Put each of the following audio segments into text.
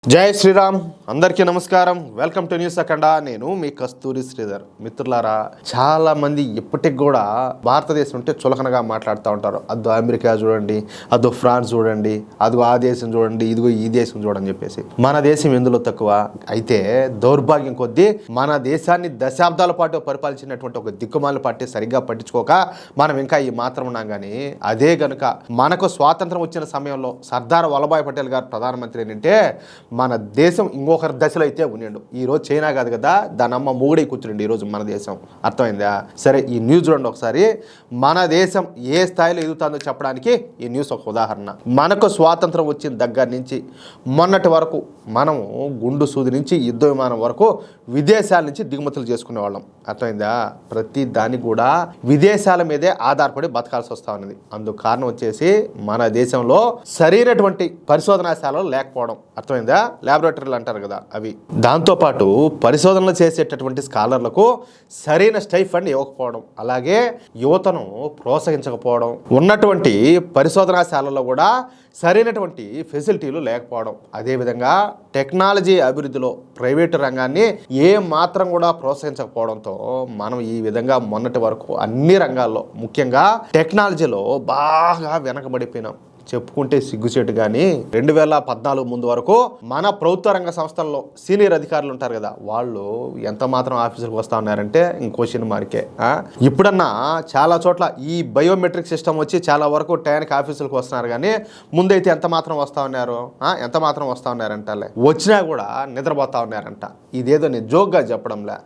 జై శ్రీరామ్. అందరికీ నమస్కారం. వెల్కమ్ టు న్యూస్ అఖండ. నేను మీ కస్తూరి శ్రీధర్. మిత్రులారా, చాలా మంది ఇప్పటికి కూడా భారతదేశం అంటే చులకనగా మాట్లాడుతూ ఉంటారు. అదో అమెరికా చూడండి, అదో ఫ్రాన్స్ చూడండి, అదిగో ఆ దేశం చూడండి, ఇదిగో ఈ దేశం చూడని చెప్పేసి. మన దేశం ఎందులో తక్కువ? అయితే దౌర్భాగ్యం కొద్దీ మన దేశాన్ని దశాబ్దాల పాటు పరిపాలించినటువంటి ఒక దిక్కుమాల పార్టీ సరిగ్గా పట్టించుకోక మనం ఇంకా ఈ మాత్రం ఉన్నాం. కానీ అదే గనుక మనకు స్వాతంత్రం వచ్చిన సమయంలో సర్దార్ వల్లభాయ్ పటేల్ గారు ప్రధానమంత్రి ఏంటంటే మన దేశం ఇంకొకరి దశలో అయితే ఉన్నాడు. ఈరోజు చైనా కాదు కదా, దాని అమ్మ మూడే కూర్చుండి ఈరోజు మన దేశం. అర్థమైందా? సరే, ఈ న్యూస్ చూడండి ఒకసారి. మన దేశం ఏ స్థాయిలో ఎదుగుతుందో చెప్పడానికి ఈ న్యూస్ ఒక ఉదాహరణ. మనకు స్వాతంత్రం వచ్చిన దగ్గర నుంచి మొన్నటి వరకు మనము గుండు సూది నుంచి యుద్ధ విమానం వరకు విదేశాల నుంచి దిగుమతులు చేసుకునే వాళ్ళం. అర్థమైందా? ప్రతి దానికి కూడా విదేశాల మీదే ఆధారపడి బతకాల్సి వస్తూ ఉన్నది. అందుకు కారణం వచ్చేసి మన దేశంలో సరైనటువంటి పరిశోధనాశాలలు లేకపోవడం. అర్థమైందా? ల్యాబొరేటరీలు అంటారు కదా, అవి. దాంతోపాటు పరిశోధనలు చేసేటటువంటి స్కాలర్లకు సరైన స్టైఫండ్ ఇవ్వకపోవడం, అలాగే యువతను ప్రోత్సహించకపోవడం, ఉన్నటువంటి పరిశోధనాశాలలో కూడా సరైనటువంటి ఫెసిలిటీలు లేకపోవడం, అదేవిధంగా టెక్నాలజీ అభివృద్ధిలో ప్రైవేటు రంగాన్ని ఏ మాత్రం కూడా ప్రోత్సహించకపోవడంతో మనం ఈ విధంగా మొన్నటి వరకు అన్ని రంగాల్లో ముఖ్యంగా టెక్నాలజీలో బాగా వెనకబడిపోయినాం. చెప్పుకుంటే సిగ్గుచేటు. కానీ 2014 ముందు వరకు మన ప్రభుత్వ రంగ సంస్థల్లో సీనియర్ అధికారులు ఉంటారు కదా, వాళ్ళు ఎంత మాత్రం ఆఫీసులకు వస్తూ ఉన్నారంటే క్వశ్చన్ మార్కే. ఇప్పుడన్నా చాలా చోట్ల ఈ బయోమెట్రిక్ సిస్టమ్ వచ్చి చాలా వరకు టైంకి ఆఫీసులకు వస్తున్నారు. కానీ ముందైతే ఎంత మాత్రం వస్తూ ఉన్నారంటే వచ్చినా కూడా నిద్రపోతా ఉన్నారంట. ఇదేదో నేను జోక్గా చెప్పడంలే,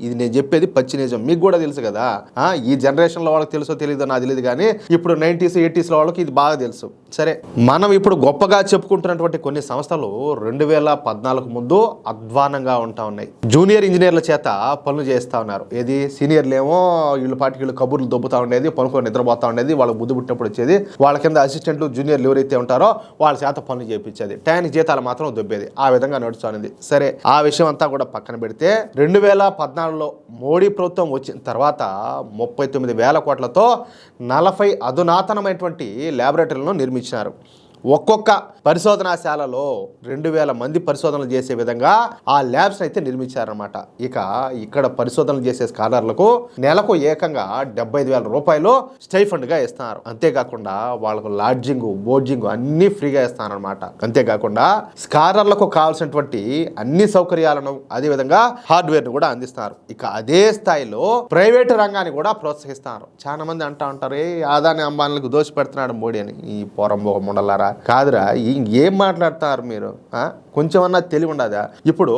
ఇది నేను చెప్పేది పచ్చి నిజం. మీకు కూడా తెలుసు కదా. ఈ జనరేషన్లో వాళ్ళకి తెలుసో తెలియదో నాకు తెలియదు, కానీ ఇప్పుడు 90s 80s వాళ్ళకి ఇది బాగా తెలుసు. సరే, మనం ఇప్పుడు గొప్పగా చెప్పుకుంటున్నటువంటి కొన్ని సంస్థలు 2014 ముందు అధ్వానంగా ఉంటా ఉన్నాయి. జూనియర్ ఇంజనీర్ల చేత పనులు చేస్తూ ఉన్నారు. ఏది? సీనియర్లు ఏమో వీళ్ళ పాటికి వీళ్ళు కబుర్లు దొబ్బుతా ఉండేది, పనుకొని నిద్రపోతా ఉండేది. వాళ్ళకి బుద్ధి పుట్టినప్పుడు వచ్చేది, వాళ్ళ కింద అసిస్టెంట్లు జూనియర్లు ఎవరైతే ఉంటారో వాళ్ళ చేత పనులు చేయించేది, టైంకి జీతాలు మాత్రం దొబ్బేది. ఆ విధంగా నడుస్తుంది. సరే, ఆ విషయం అంతా కూడా పక్కన పెడితే 2014లో మోడీ ప్రభుత్వం వచ్చిన తర్వాత 39,000 కోట్లతో 40 అధునాతనమైనటువంటి ల్యాబొరేటరీలను నిర్మించారు. ఒక్కొక్క పరిశోధనాశాలలో 2,000 మంది పరిశోధనలు చేసే విధంగా ఆ ల్యాబ్స్ అయితే నిర్మించారనమాట. ఇక్కడ పరిశోధనలు చేసే స్కాలర్లకు నెలకు ఏకంగా 75,000 రూపాయలు స్టైఫండ్గా ఇస్తున్నారు. అంతేకాకుండా వాళ్ళకు లాడ్జింగ్, బోర్డింగ్ అన్నీ ఫ్రీగా ఇస్తారనమాట. అంతేకాకుండా స్కాలర్లకు కావాల్సినటువంటి అన్ని సౌకర్యాలను, అదేవిధంగా హార్డ్వేర్ను కూడా అందిస్తున్నారు. అదే స్థాయిలో ప్రైవేటు రంగాన్ని కూడా ప్రోత్సహిస్తున్నారు. చాలా మంది అంటా ఉంటారు, ఆదాని అంబానీలకు దోషి పెడుతున్నాడు మోడీ అని. ఈ పోరంబోక ముండలారా కాదురా, ఏం మాట్లాడతారు మీరు? కొంచెం అన్నా తెలివి ఉండదా? ఇప్పుడు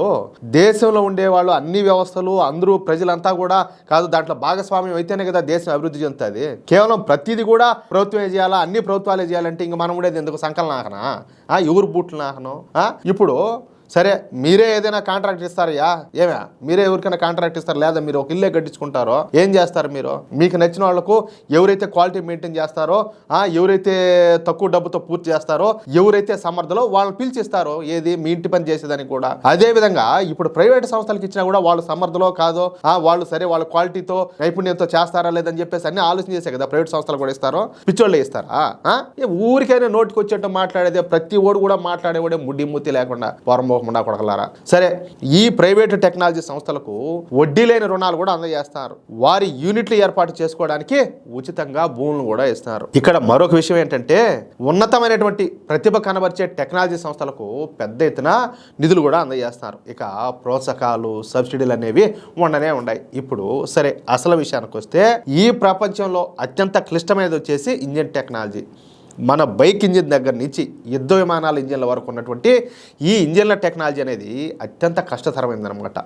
దేశంలో ఉండేవాళ్ళు అన్ని వ్యవస్థలు అందరూ ప్రజలంతా కూడా కాదు, దాంట్లో భాగస్వామ్యం అయితేనే కదా దేశం అభివృద్ధి చెందుతుంది. కేవలం ప్రతిదీ కూడా ప్రభుత్వమే చేయాలా, అన్ని ప్రభుత్వాలే చేయాలంటే ఇంక మనం ఉండేది ఎందుకు? సంకలనం నాకనా? ఎవరు బూట్లు నాకను? ఇప్పుడు సరే, మీరే ఏదైనా కాంట్రాక్ట్ ఇస్తారయ్యా, మీరే ఎవరికైనా కాంట్రాక్ట్ ఇస్తారు, లేదా మీరు ఒక ఇల్లే కట్టించుకుంటారో ఏం చేస్తారు మీరు? మీకు నచ్చిన వాళ్ళకు ఎవరైతే క్వాలిటీ మెయింటైన్ చేస్తారో, ఎవరైతే తక్కువ డబ్బుతో పూర్తి చేస్తారో, ఎవరైతే సమర్థలో వాళ్ళు పిలిచిస్తారో, ఏది మీ ఇంటి పని చేసేదానికి కూడా. అదే విధంగా ఇప్పుడు ప్రైవేట్ సంస్థలకు ఇచ్చినా కూడా వాళ్ళు సమర్థలో కాదో, వాళ్ళు సరే వాళ్ళ క్వాలిటీతో నైపుణ్యంతో చేస్తారా లేదని చెప్పేసి అన్ని ఆలోచన చేసే కదా ప్రైవేట్ సంస్థలు కూడా ఇస్తారో. పిచ్చోళ్ళే ఇస్తారా? ఊరికైనా నోటికి వచ్చేట్టు మాట్లాడేదే, ప్రతి ఓడు కూడా మాట్లాడేవాడే ముడ్డి మూతి లేకుండా పొరంబో కొడకలారా. సరే, ఈ ప్రైవేటు టెక్నాలజీ సంస్థలకు వడ్డీ లేని రుణాలు కూడా అందజేస్తారు. వారి యూనిట్లు ఏర్పాటు చేసుకోవడానికి ఉచితంగా భూములను కూడా ఇస్తున్నారు. ఇక్కడ మరొక విషయం ఏంటంటే, ఉన్నతమైనటువంటి ప్రతిభ కనబరిచే టెక్నాలజీ సంస్థలకు పెద్ద ఎత్తున నిధులు కూడా అందజేస్తున్నారు. ప్రోత్సాహకాలు, సబ్సిడీలు అనేవి ఉండనే ఉన్నాయి. ఇప్పుడు సరే, అసలు విషయానికి వస్తే ఈ ప్రపంచంలో అత్యంత క్లిష్టమైనది వచ్చేసి ఇంజిన్ టెక్నాలజీ. మన బైక్ ఇంజిన్ దగ్గర నుంచి యుద్ధ విమానాల ఇంజిన్ల వరకు ఉన్నటువంటి ఈ ఇంజిన్ల టెక్నాలజీ అనేది అత్యంత కష్టతరమైందనమాట.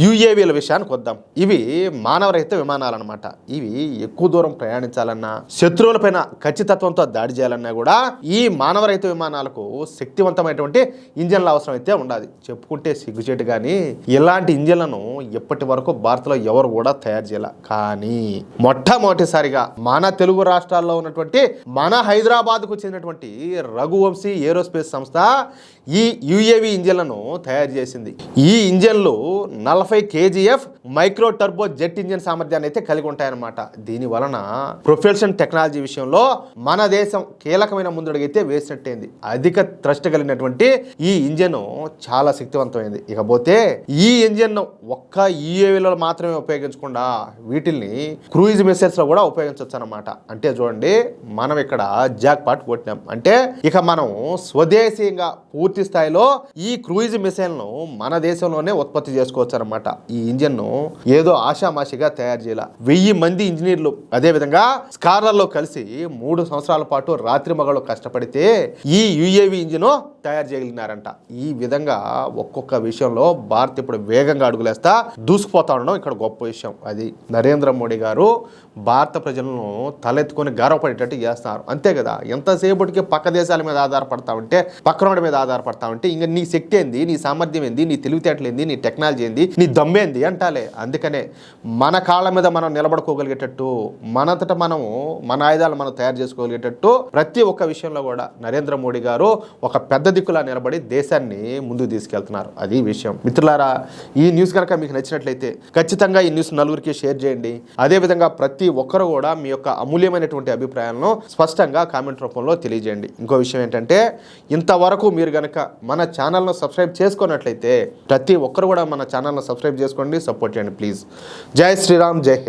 యుఏవీల విషయానికి వద్దాం. ఇవి మానవరహిత విమానాలు అనమాట. ఇవి ఎక్కువ దూరం ప్రయాణించాలన్నా, శత్రువులపైన ఖచ్చితత్వంతో దాడి చేయాలన్నా కూడా ఈ మానవరహిత విమానాలకు శక్తివంతమైనటువంటి ఇంజిన్ల అవసరం అయితే ఉండాలి. చెప్పుకుంటే సిగ్గుచేటు, కానీ ఇలాంటి ఇంజిన్లను ఇప్పటి వరకు భారత్లో ఎవరు కూడా తయారు చేయాల. కానీ మొట్టమొదటిసారిగా మన తెలుగు రాష్ట్రాల్లో ఉన్నటువంటి మన హైదరాబాద్కు చెందినటువంటి రఘువంశీ ఏరోస్పేస్ సంస్థ ఈ యుఏవి ఇంజన్లను తయారు చేసింది. ఈ ఇంజన్లు 40 kgf micro turbo jet engine సామర్థ్యాన్ని అయితే కలిగి ఉంటాయన్నమాట. దీని వలన ప్రొపల్షన్ టెక్నాలజీ విషయంలో మన దేశం కీలకమైన ముందడుగైతే వేసినట్టయింది. అధిక థ్రస్ట్ కలిగినటువంటి ఈ ఇంజన్ చాలా శక్తివంతమైంది. ఇకపోతే ఈ ఇంజన్ ఒక్క యుఏవిలో మాత్రమే ఉపయోగించకుండా వీటిల్ని క్రూయిజ్ మిసైల్స్ లో కూడా ఉపయోగించవచ్చు అనమాట. అంటే చూడండి, మనం ఇక్కడ జాక్ పాట్ కొట్టినాం అంటే ఇక మనం స్వదేశీయంగా పూర్తి స్థాయిలో ఈ క్రూయిజ్ మిసైల్ ను మన దేశంలోనే ఉత్పత్తి చేసుకోవచ్చు అనమాట. ఈ ఇంజన్ ను ఏదో ఆషామాషిగా తయారు చేయాల 1000 మంది ఇంజనీర్లు అదే విధంగా స్కాలర్లో కలిసి 3 సంవత్సరాల పాటు రాత్రి మగళ్ళు కష్టపడితే ఈ యుఏవి ఇంజిన్ తయారు చేయగలిగినారంట. ఈ విధంగా ఒక్కొక్క విషయంలో భారత్ ఇప్పుడు వేగంగా అడుగులేస్తా దూసుకుపోతా ఉండడం ఇక్కడ గొప్ప విషయం. అది నరేంద్ర మోడీ గారు భారత ప్రజలను తలెత్తుకొని గర్వపడేటట్టు చేస్తున్నారు. అంతే కదా, ఎంతసేపటికి పక్క దేశాల మీద ఆధారపడతా ఉంటే, పక్కనోడి మీద ఆధారపడతా ఉంటే ఇంకా నీ శక్తి ఏంది, నీ సామర్థ్యం ఏంది, నీ తెలివితేటలు ఏంది, నీ టెక్నాలజీ ఏంది, నీ దమ్మేంది అంటాలే. అందుకనే మన కాళ్ళ మీద మనం నిలబడుకోగలిగేటట్టు, మనంతట మనము మన ఆయుధాలు మనం తయారు చేసుకోగలిగేటట్టు ప్రతి ఒక్క విషయంలో కూడా నరేంద్ర మోడీ గారు ఒక పెద్ద దిక్కులా నిలబడి దేశాన్ని ముందుకు తీసుకెళ్తున్నారు. అది విషయం. మిత్రులారా, ఈ న్యూస్ కనుక మీకు నచ్చినట్లయితే ఖచ్చితంగా ఈ న్యూస్ నలుగురికి షేర్ చేయండి. అదేవిధంగా ప్రతి ఒక్కరు కూడా మీ యొక్క అమూల్యమైనటువంటి అభిప్రాయాలను స్పష్టంగా కామెంట్ రూపంలో తెలియజేయండి. ఇంకో విషయం ఏంటంటే, ఇంతవరకు మీరు కనుక మన ఛానల్ను సబ్స్క్రైబ్ చేసుకున్నట్లయితే ప్రతి ఒక్కరు కూడా మన ఛానల్ను సబ్స్క్రైబ్ చేసుకోండి, సపోర్ట్ చేయండి ప్లీజ్. జై శ్రీరామ్, జై హింద్.